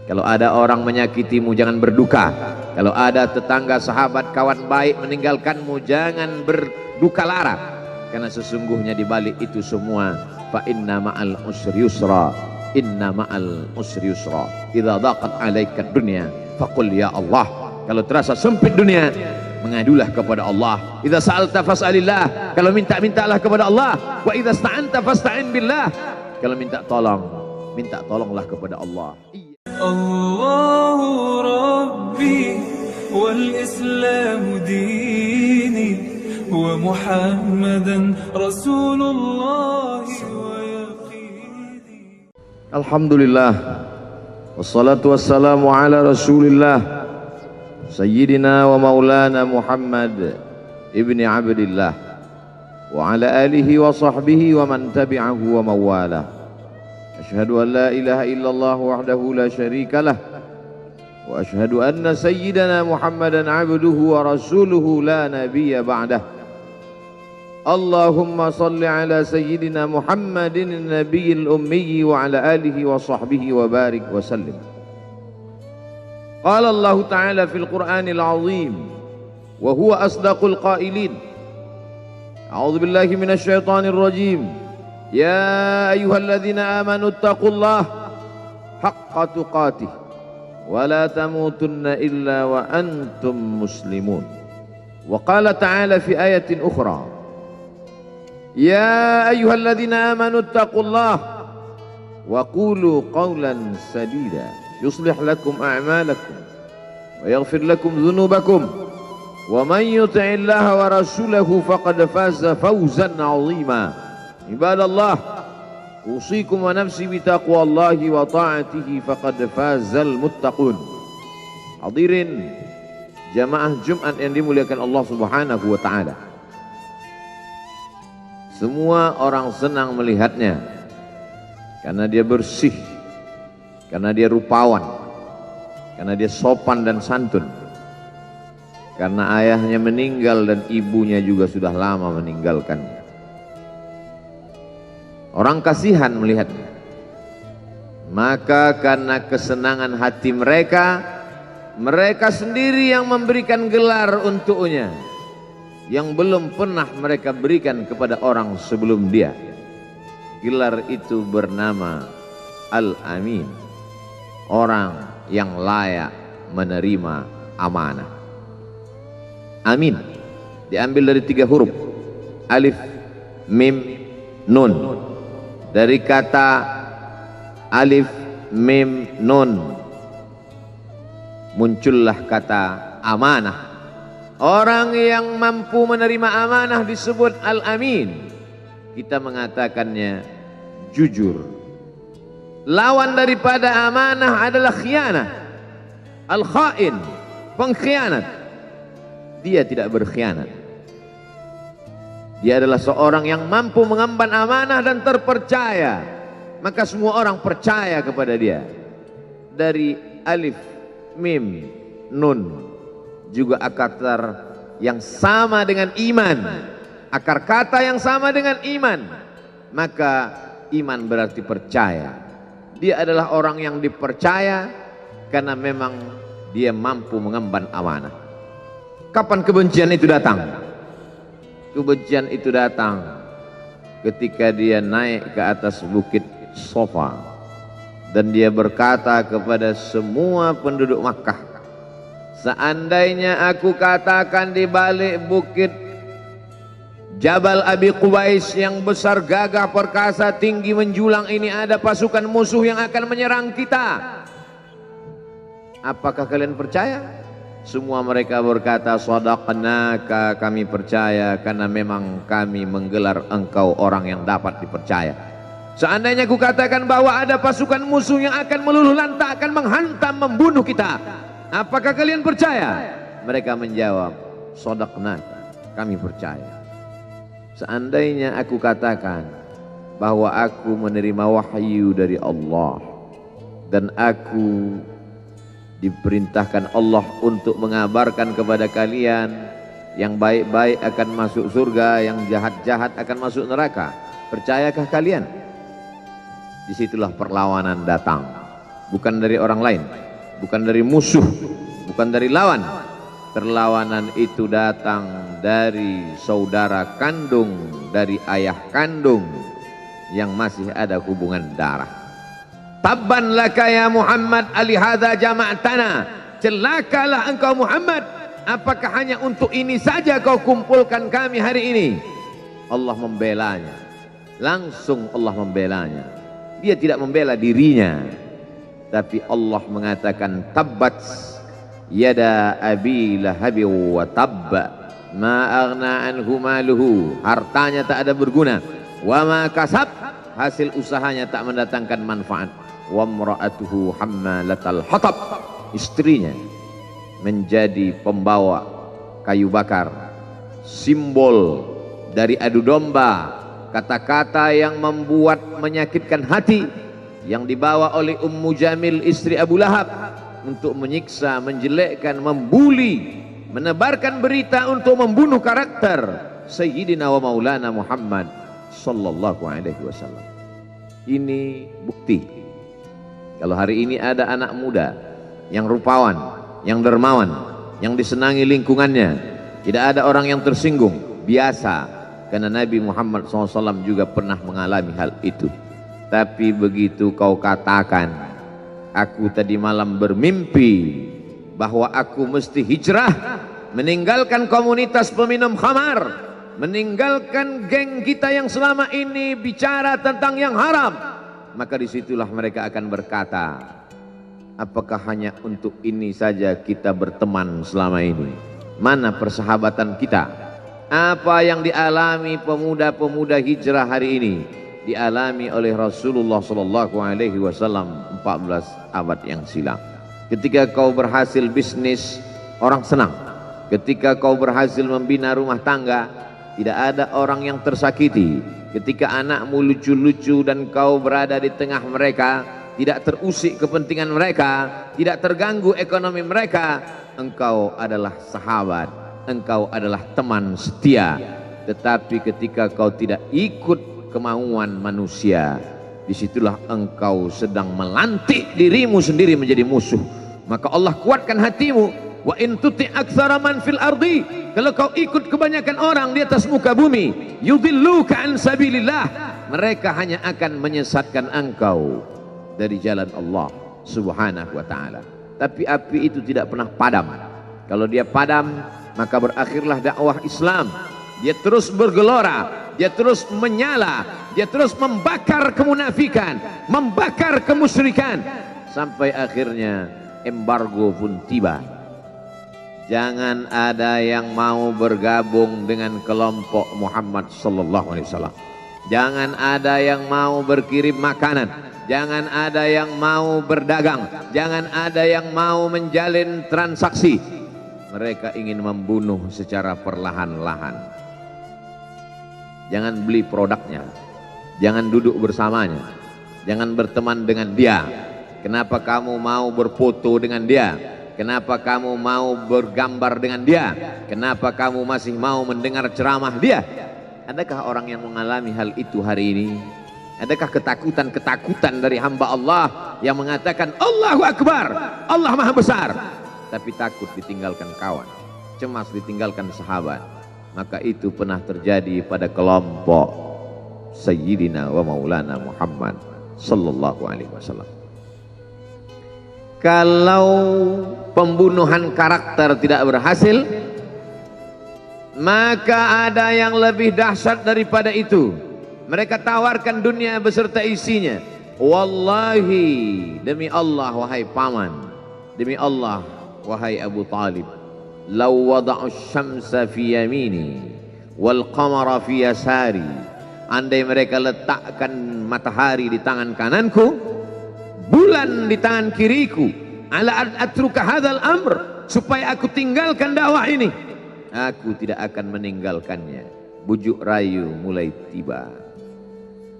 Kalau ada orang menyakitimu, jangan berduka. Kalau ada tetangga, sahabat, kawan baik meninggalkanmu, jangan berduka lara. Karena sesungguhnya di balik itu semua, fa inna ma'al usri yusra, inna ma'al usri yusra. Idza dhaqat 'alaika dunya faqul ya Allah. Kalau terasa sempit dunia, mengadulah kepada Allah. Idza sa'alta fas'alillah. Kalau minta-mintalah kepada Allah. Wa idza sta'anta fasta'in billah. Kalau minta tolonglah kepada Allah. الله ربي والإسلام ديني ومحمدا رسول الله ويقيني. الحمد لله والصلاة والسلام على رسول الله سيدنا ومولانا محمد ابن عبد الله وعلى آله وصحبه ومن تبعه ومن والاه. أشهد أن لا إله إلا الله وحده لا شريك له وأشهد أن سيدنا محمدا عبده ورسوله لا نبي بعده. اللهم صل على سيدنا محمد النبي الأمي وعلى آله وصحبه وبارك وسلم. قال الله تعالى في القرآن العظيم وهو أصدق القائلين: أعوذ بالله من الشيطان الرجيم. يا أيها الذين آمنوا اتقوا الله حق تقاته ولا تموتن إلا وأنتم مسلمون. وقال تعالى في آية أخرى: يا أيها الذين آمنوا اتقوا الله وقولوا قولا سديدا يصلح لكم أعمالكم ويغفر لكم ذنوبكم ومن يطع الله ورسوله فقد فاز فوزا عظيما. Ibadallah, usikum wa nafsi bitaqwallahi wa ta'atihi faqad fazal muttaqun. Hadirin jamaah Jumat yang dimuliakan Allah Subhanahu wa taala. Semua orang senang melihatnya karena dia bersih, karena dia rupawan, karena dia sopan dan santun. Karena ayahnya meninggal dan ibunya juga sudah lama meninggalkannya. Orang kasihan melihatnya. Maka karena kesenangan hati mereka, mereka sendiri yang memberikan gelar untuknya yang belum pernah mereka berikan kepada orang sebelum dia. Gelar itu bernama Al-Amin, orang yang layak menerima amanah. Amin diambil dari 3 huruf, alif, mim, nun. Dari kata alif, mim, nun muncullah kata amanah. Orang yang mampu menerima amanah disebut al-amin. Kita mengatakannya jujur. Lawan daripada amanah adalah khianah, al-khain, pengkhianat. Dia tidak berkhianat. Dia adalah seorang yang mampu mengemban amanah dan terpercaya. Maka semua orang percaya kepada dia. Dari alif, mim, nun juga akar yang sama dengan iman. Akar kata yang sama dengan iman. Maka iman berarti percaya. Dia adalah orang yang dipercaya karena memang dia mampu mengemban amanah. Kapan kebencian itu datang? Kebencian itu datang ketika dia naik ke atas bukit Sofa dan dia berkata kepada semua penduduk Makkah, seandainya aku katakan di balik bukit Jabal Abi Qubais yang besar, gagah, perkasa, tinggi, menjulang ini ada pasukan musuh yang akan menyerang kita, apakah kalian percaya? Semua mereka berkata, shadaqnaka, kami percaya karena memang kami menggelar engkau orang yang dapat dipercaya. Seandainya aku katakan bahwa ada pasukan musuh yang akan meluluh lantakkan, menghantam, membunuh kita, apakah kalian percaya? Mereka menjawab, shadaqnaka, kami percaya. Seandainya aku katakan bahwa aku menerima wahyu dari Allah dan aku diperintahkan Allah untuk mengabarkan kepada kalian yang baik-baik akan masuk surga, yang jahat-jahat akan masuk neraka, percayakah kalian? Disitulah perlawanan datang. bukan dari orang lain, bukan dari musuh, bukan dari lawan. Perlawanan itu datang dari saudara kandung, dari ayah kandung yang masih ada hubungan darah. Tabban laka ya Muhammad alihadza jama'tana. Celakalah engkau Muhammad, apakah hanya untuk ini saja kau kumpulkan kami hari ini? Allah membelanya. Langsung Allah membelanya. Dia tidak membela dirinya, tapi Allah mengatakan tabbat yada abi lahabi wa tabba ma aghna anhu maluhu. Hartanya tak ada berguna. Wa ma kasab, hasil usahanya tak mendatangkan manfaat. Wa imra'atuhu hammalatal hatab, istrinya menjadi pembawa kayu bakar, simbol dari adu domba, kata-kata yang membuat menyakitkan hati yang dibawa oleh Ummu Jamil istri Abu Lahab untuk menyiksa, menjelekkan, membuli, menebarkan berita untuk membunuh karakter Sayyidina wa Maulana Muhammad sallallahu alaihi wasallam. Ini bukti kalau hari ini ada anak muda yang rupawan, yang dermawan, yang disenangi lingkungannya, tidak ada orang yang tersinggung, biasa, karena Nabi Muhammad SAW juga pernah mengalami hal itu. Tapi begitu kau katakan, aku tadi malam bermimpi bahwa aku mesti hijrah, meninggalkan komunitas peminum khamar, meninggalkan geng kita yang selama ini bicara tentang yang haram, maka disitulah mereka akan berkata, apakah hanya untuk ini saja kita berteman selama ini? Mana persahabatan kita? Apa yang dialami pemuda-pemuda hijrah hari ini dialami oleh Rasulullah sallallahu alaihi wasallam 14 abad yang silam. Ketika kau berhasil bisnis, orang senang. Ketika kau berhasil membina rumah tangga, tidak ada orang yang tersakiti. Ketika anakmu lucu-lucu dan kau berada di tengah mereka, tidak terusik kepentingan mereka, tidak terganggu ekonomi mereka, engkau adalah sahabat, engkau adalah teman setia. Tetapi ketika kau tidak ikut kemauan manusia, disitulah engkau sedang melantik dirimu sendiri menjadi musuh. Maka Allah kuatkan hatimu. Wa in tuti' aktsara man fil ardi, kalau kau ikut kebanyakan orang di atas muka bumi, yudilluka an sabilillah, mereka hanya akan menyesatkan engkau dari jalan Allah subhanahu wa ta'ala. Tapi api itu tidak pernah padam. Kalau dia padam, maka berakhirlah dakwah Islam. Dia terus bergelora, dia terus menyala, dia terus membakar kemunafikan, membakar kemusyrikan, sampai akhirnya embargo pun tiba. Jangan ada yang mau bergabung dengan kelompok Muhammad sallallahu alaihi wasallam. Jangan ada yang mau berkirim makanan, jangan ada yang mau berdagang, jangan ada yang mau menjalin transaksi. Mereka ingin membunuh secara perlahan-lahan. Jangan beli produknya, jangan duduk bersamanya, jangan berteman dengan dia. Kenapa kamu mau berfoto dengan dia? Kenapa kamu mau bergambar dengan dia? Kenapa kamu masih mau mendengar ceramah dia? Adakah orang yang mengalami hal itu hari ini? Adakah ketakutan-ketakutan dari hamba Allah yang mengatakan Allahu Akbar, Allah Maha Besar, tapi takut ditinggalkan kawan, cemas ditinggalkan sahabat? Maka itu pernah terjadi pada kelompok Sayyidina wa Maulana Muhammad sallallahu alaihi wasallam. Kalau pembunuhan karakter tidak berhasil, maka ada yang lebih dahsyat daripada itu. Mereka tawarkan dunia beserta isinya. Wallahi, demi Allah wahai paman, demi Allah wahai Abu Talib, law wada'u syamsa fi yamini wal qamara fi yasari, andai mereka letakkan matahari di tangan kananku, bulan di tangan kiriku, ala an atruka hadzal amr, supaya aku tinggalkan dakwah ini, aku tidak akan meninggalkannya. Bujuk rayu mulai tiba.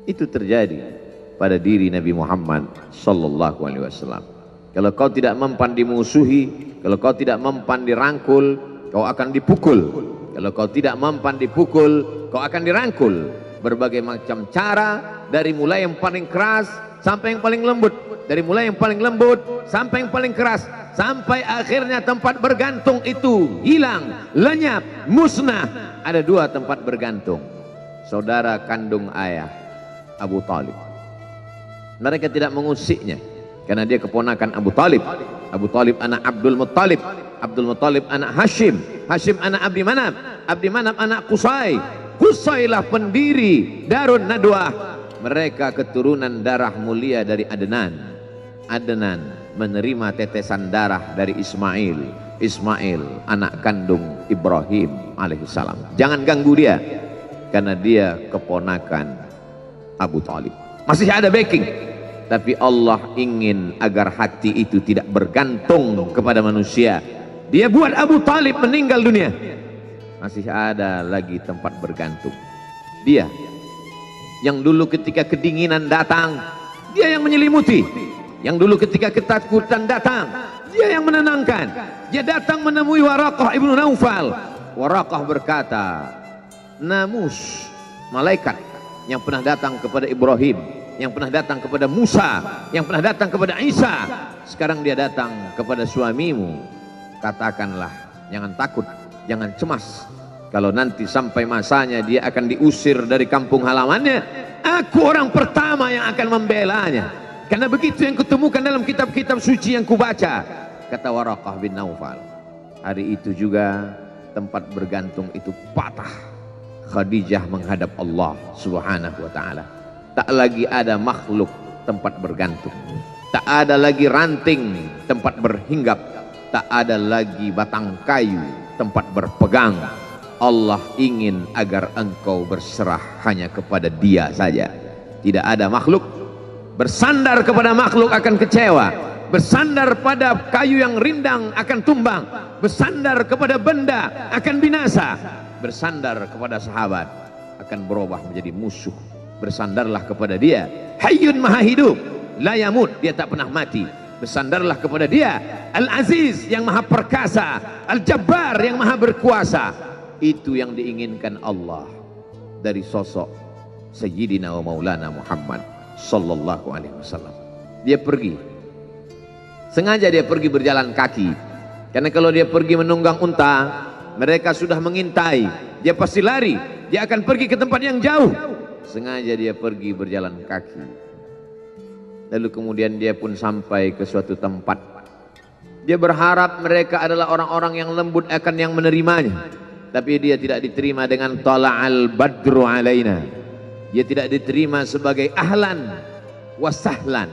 Itu terjadi pada diri Nabi Muhammad sallallahu alaihi wasallam. Kalau kau tidak mempan dimusuhi, kalau kau tidak mempan dirangkul, kau akan dipukul. Kalau kau tidak mempan dipukul, kau akan dirangkul. Berbagai macam cara, dari mulai yang paling keras sampai yang paling lembut. dari mulai yang paling lembut sampai yang paling keras, sampai akhirnya tempat bergantung itu hilang, lenyap, musnah. Ada dua tempat bergantung, saudara kandung ayah Abu Talib. Mereka tidak mengusiknya karena dia keponakan Abu Talib. Abu Talib anak Abdul Muttalib, Abdul Muttalib anak Hashim, Hashim anak Abdi Manaf, Abdi Manaf anak Qusay, Qusaylah pendiri Darun Nadwah. Mereka keturunan darah mulia dari Adnan. Adnan menerima tetesan darah dari Ismail. Ismail anak kandung Ibrahim alaihissalam. Jangan ganggu dia karena dia keponakan Abu Talib. Masih ada backing, tapi Allah ingin agar hati itu tidak bergantung kepada manusia. Dia buat Abu Talib meninggal dunia, masih ada lagi tempat bergantung. Dia yang dulu ketika kedinginan datang, dia yang menyelimuti. Yang dulu ketika ketakutan datang, dia yang menenangkan. Dia datang menemui Waraqah ibnu Naufal. Waraqah berkata, Namus, malaikat yang pernah datang kepada Ibrahim, yang pernah datang kepada Musa, yang pernah datang kepada Isa, sekarang dia datang kepada suamimu. Katakanlah, jangan takut, jangan cemas. Kalau nanti sampai masanya dia akan diusir dari kampung halamannya, aku orang pertama yang akan membelanya. Karena begitu yang kutemukan dalam kitab-kitab suci yang kubaca, kata Waraqah bin Naufal. Hari itu juga tempat bergantung itu patah. Khadijah menghadap Allah subhanahu wa ta'ala. Tak lagi ada makhluk tempat bergantung, tak ada lagi ranting tempat berhinggap, tak ada lagi batang kayu tempat berpegang. Allah ingin agar engkau berserah hanya kepada Dia saja. Tidak ada makhluk. Bersandar kepada makhluk akan kecewa, bersandar pada kayu yang rindang akan tumbang, bersandar kepada benda akan binasa, bersandar kepada sahabat akan berubah menjadi musuh. Bersandarlah kepada Dia, Hayyun Maha Hidup, la yamut, Dia tak pernah mati. Bersandarlah kepada Dia, Al-Aziz yang Maha Perkasa, Al-Jabbar yang Maha Berkuasa. Itu yang diinginkan Allah dari sosok Sayyidina wa Maulana Muhammad sallallahu alaihi wasallam. Dia pergi, sengaja dia pergi berjalan kaki, karena kalau dia pergi menunggang unta, mereka sudah mengintai, dia pasti lari, dia akan pergi ke tempat yang jauh. Sengaja dia pergi berjalan kaki. Lalu kemudian dia pun sampai ke suatu tempat. Dia berharap mereka adalah orang-orang yang lembut akan yang menerimanya, tapi dia tidak diterima dengan tala'al badru alaina. Dia tidak diterima sebagai ahlan wasahlan.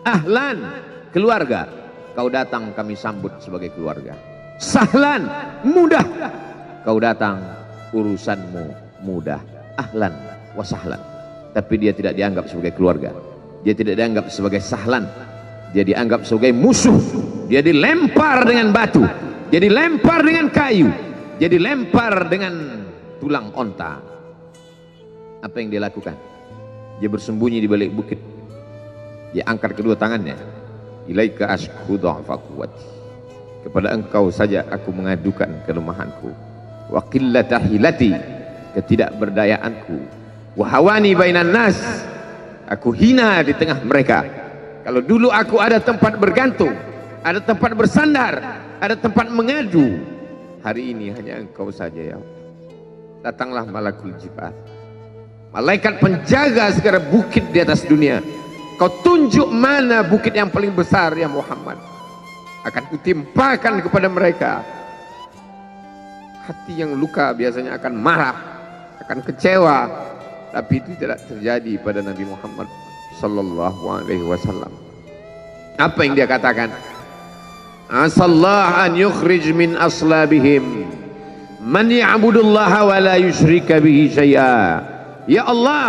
Ahlan, keluarga, kau datang kami sambut sebagai keluarga. Sahlan, mudah, kau datang urusanmu mudah. Ahlan wasahlan. Tapi dia tidak dianggap sebagai keluarga, dia tidak dianggap sebagai sahlan, dia dianggap sebagai musuh. Dia dilempar dengan batu, dia dilempar dengan kayu, dia dilempar dengan tulang onta. Apa yang dia lakukan? Dia bersembunyi di balik bukit. Dia angkat kedua tangannya. Ilaika ashku dha'fa quwwati. Kepada engkau saja aku mengadukan kelemahanku. Wa qillata hilati, ketidakberdayaanku. Wa hawani bainan nas, aku hina di tengah mereka. Kalau dulu aku ada tempat bergantung, ada tempat bersandar, ada tempat mengadu, hari ini hanya engkau saja ya Allah. Datanglah malakul jibal, malaikat penjaga segala bukit di atas dunia. Kau tunjuk mana bukit yang paling besar ya Muhammad, akan kutimpakan kepada mereka. Hati yang luka biasanya akan marah, akan kecewa, tapi itu tidak terjadi pada Nabi Muhammad sallallahu alaihi wasallam. Apa yang dia katakan? Asallah an yukhrij min aslabihim man ya'budullaha wa la yusyrika bihi syai'a. Ya Allah,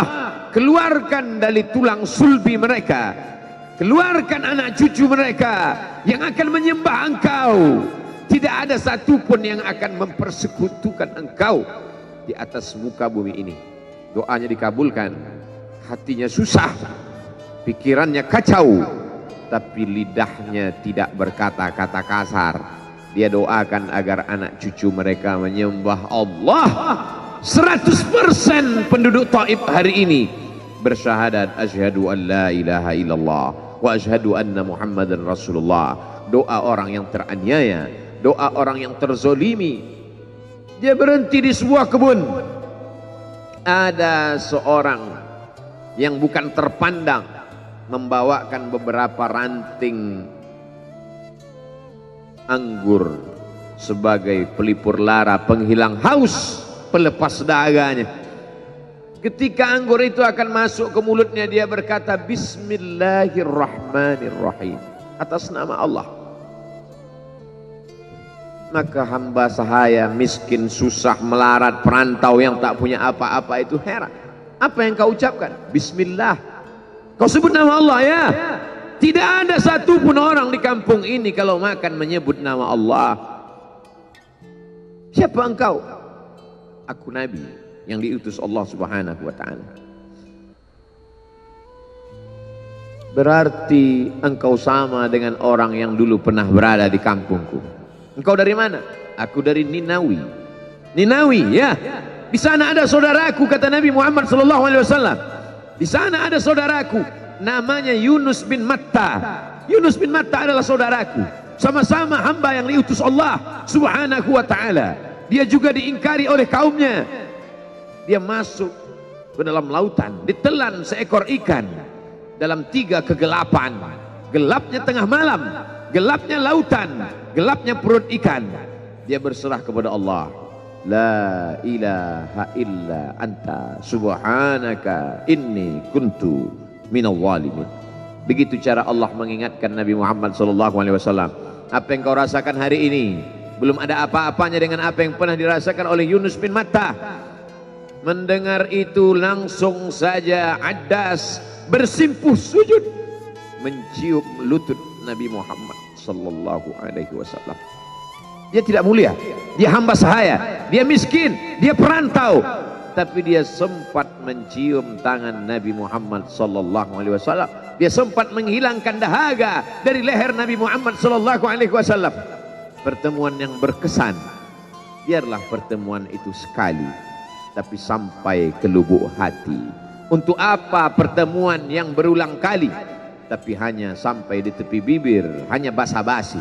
keluarkan dari tulang sulbi mereka, keluarkan anak cucu mereka yang akan menyembah Engkau. Tidak ada satupun yang akan mempersekutukan Engkau di atas muka bumi ini. Doanya dikabulkan, hatinya susah, pikirannya kacau, tapi lidahnya tidak berkata-kata kasar. Dia doakan agar anak cucu mereka menyembah Allah. 100% penduduk Taif hari ini bersyahadat asyhadu an la ilaha illallah wa asyhadu anna Muhammadan Rasulullah. Doa orang yang teraniaya, doa orang yang terzolimi. Dia berhenti di sebuah kebun. Ada seorang yang bukan terpandang membawakan beberapa ranting anggur sebagai pelipur lara, penghilang haus, pelepas dahaganya. Ketika anggur itu akan masuk ke mulutnya, dia berkata Bismillahirrahmanirrahim, atas nama Allah. Maka hamba sahaya miskin, susah, melarat, perantau yang tak punya apa-apa itu heran. Apa yang kau ucapkan? Bismillah. Kau sebut nama Allah ya. Tidak ada satupun orang di kampung ini kalau makan menyebut nama Allah. Siapa engkau? Aku Nabi yang diutus Allah Subhanahu wa ta'ala. Berarti engkau sama dengan orang yang dulu pernah berada di kampungku. Engkau dari mana? Aku dari Ninawi. Ninawi ya. Di sana ada saudaraku, kata Nabi Muhammad SAW. Di sana ada saudaraku, namanya Yunus bin Matta. Yunus bin Matta adalah saudaraku. Sama-sama hamba yang diutus Allah Subhanahu wa ta'ala. Dia juga diingkari oleh kaumnya. Dia masuk ke dalam lautan, ditelan seekor ikan dalam 3 kegelapan. Gelapnya tengah malam, gelapnya lautan, gelapnya perut ikan. Dia berserah kepada Allah. La ilaha illa anta subhanaka inni kuntu minal zalimin. Begitu cara Allah mengingatkan Nabi Muhammad SAW. Apa yang kau rasakan hari ini belum ada apa-apanya dengan apa yang pernah dirasakan oleh Yunus bin Matta. Mendengar itu langsung saja Adas bersimpuh sujud mencium lutut Nabi Muhammad SAW. Dia tidak mulia, dia hamba sahaya, dia miskin, dia perantau, tapi dia sempat mencium tangan Nabi Muhammad SAW. Dia sempat menghilangkan dahaga dari leher Nabi Muhammad SAW. Pertemuan yang berkesan. Biarlah pertemuan itu sekali, tapi sampai ke lubuk hati. Untuk apa pertemuan yang berulang kali, tapi hanya sampai di tepi bibir, hanya basa-basi.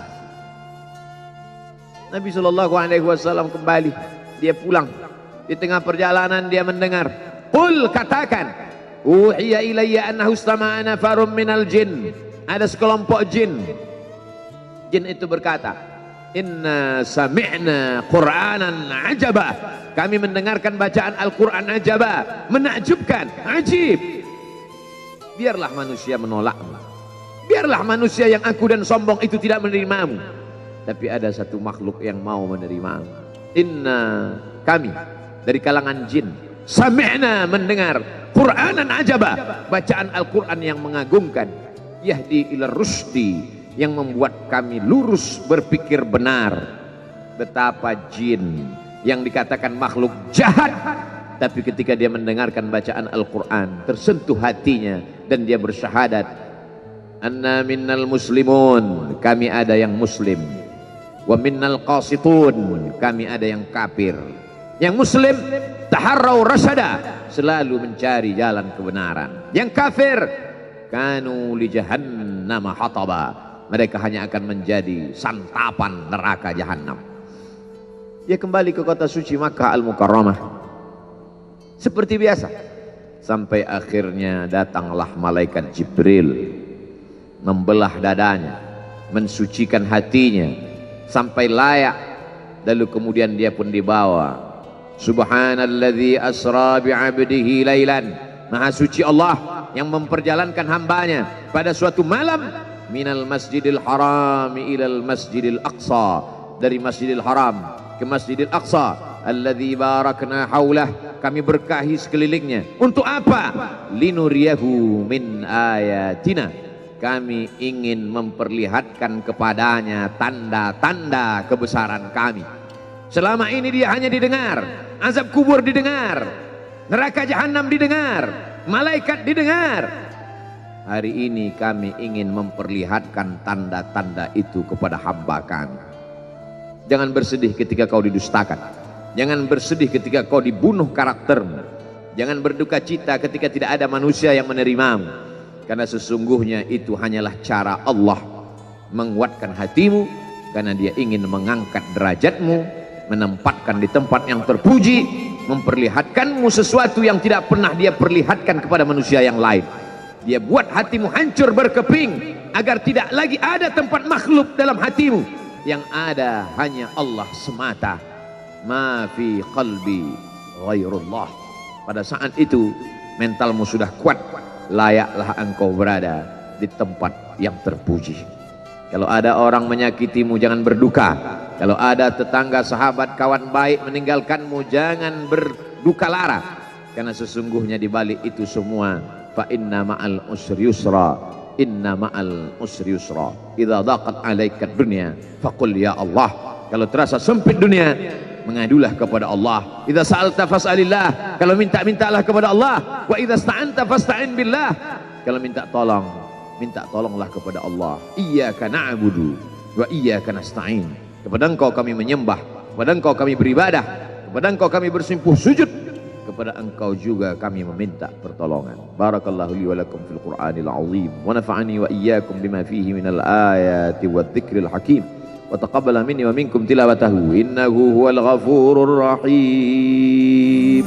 Nabi SAW kembali, dia pulang. Di tengah perjalanan dia mendengar, qul, katakan, uhiya ilayya annahu istama'a nafarum minal jin. Ada sekelompok jin. Jin itu berkata, inna sami'na qur'anan ajaba. Kami mendengarkan bacaan Al-Quran ajaba, menakjubkan, ajib. Biarlah manusia menolakmu, biarlah manusia yang aku dan sombong itu tidak menerimamu, tapi ada satu makhluk yang mau menerimamu. Inna, kami dari kalangan jin, sami'na, mendengar, Qur'anan ajaba, bacaan Al-Quran yang mengagumkan, yahdi ila rusdi, yang membuat kami lurus berpikir benar. Betapa jin yang dikatakan makhluk jahat, tapi ketika dia mendengarkan bacaan Al-Quran tersentuh hatinya dan dia bersyahadat, anna minnal muslimun, kami ada yang muslim, wa minnal qasitun, kami ada yang kafir. Yang muslim taharrau rasyada, selalu mencari jalan kebenaran. Yang kafir kanu li jahannama hataba, mereka hanya akan menjadi santapan neraka jahanam. Dia kembali ke kota suci Makkah Al-Mukarramah seperti biasa, sampai akhirnya datanglah malaikat Jibril membelah dadanya, mensucikan hatinya sampai layak, lalu kemudian dia pun dibawa. Subhanalladzi asra bi'abdihi lailan, maha suci Allah yang memperjalankan hambanya pada suatu malam, minal masjidil haram ilal masjidil aqsa, dari masjidil haram ke masjidil aqsa, alladzi barakna haulah, kami berkahi sekelilingnya. Untuk apa? Linuriyahu min ayatina, kami ingin memperlihatkan kepadanya tanda-tanda kebesaran kami. Selama ini dia hanya didengar, azab kubur didengar, neraka jahanam didengar, malaikat didengar. Hari ini kami ingin memperlihatkan tanda-tanda itu kepada hamba kami. Jangan bersedih ketika kau didustakan, jangan bersedih ketika kau dibunuh karaktermu, jangan berduka cita ketika tidak ada manusia yang menerimamu. karena sesungguhnya itu hanyalah cara Allah menguatkan hatimu, karena dia ingin mengangkat derajatmu, menempatkan di tempat yang terpuji, memperlihatkanmu sesuatu yang tidak pernah dia perlihatkan kepada manusia yang lain. Dia buat hatimu hancur berkeping agar tidak lagi ada tempat makhluk dalam hatimu, yang ada hanya Allah semata. Ma fi qalbi ghairullah. Pada saat itu mentalmu sudah kuat, layaklah engkau berada di tempat yang terpuji. Kalau ada orang menyakitimu, jangan berduka. Kalau ada tetangga, sahabat, kawan baik meninggalkanmu, jangan berduka lara, karena sesungguhnya di balik itu semua, fa inna ma'al usri yusra, inna ma'al usri yusra. Idza daqat 'alaika dunya faqul ya Allah. Kalau terasa sempit dunia, mengadulah kepada Allah. Idza sa'alta fas'alillah. Kalau minta-mintalah kepada Allah. Wa idza sta'anta fasta'in billah. Kalau minta tolong, minta tolonglah kepada Allah. Iyyaka na'budu wa iyyaka nasta'in. Kepada Engkau kami menyembah, kepada Engkau kami beribadah, kepada Engkau kami bersimpuh sujud, kepada Engkau juga kami meminta pertolongan. Barakallahu li wa lakum fil Qur'anil azim wa nafa'ani wa iyyakum bima fihi minal ayati wadh-dhikril hakim wa taqabbala minni wa minkum tilawatahu innahu huwal ghafurur rahim.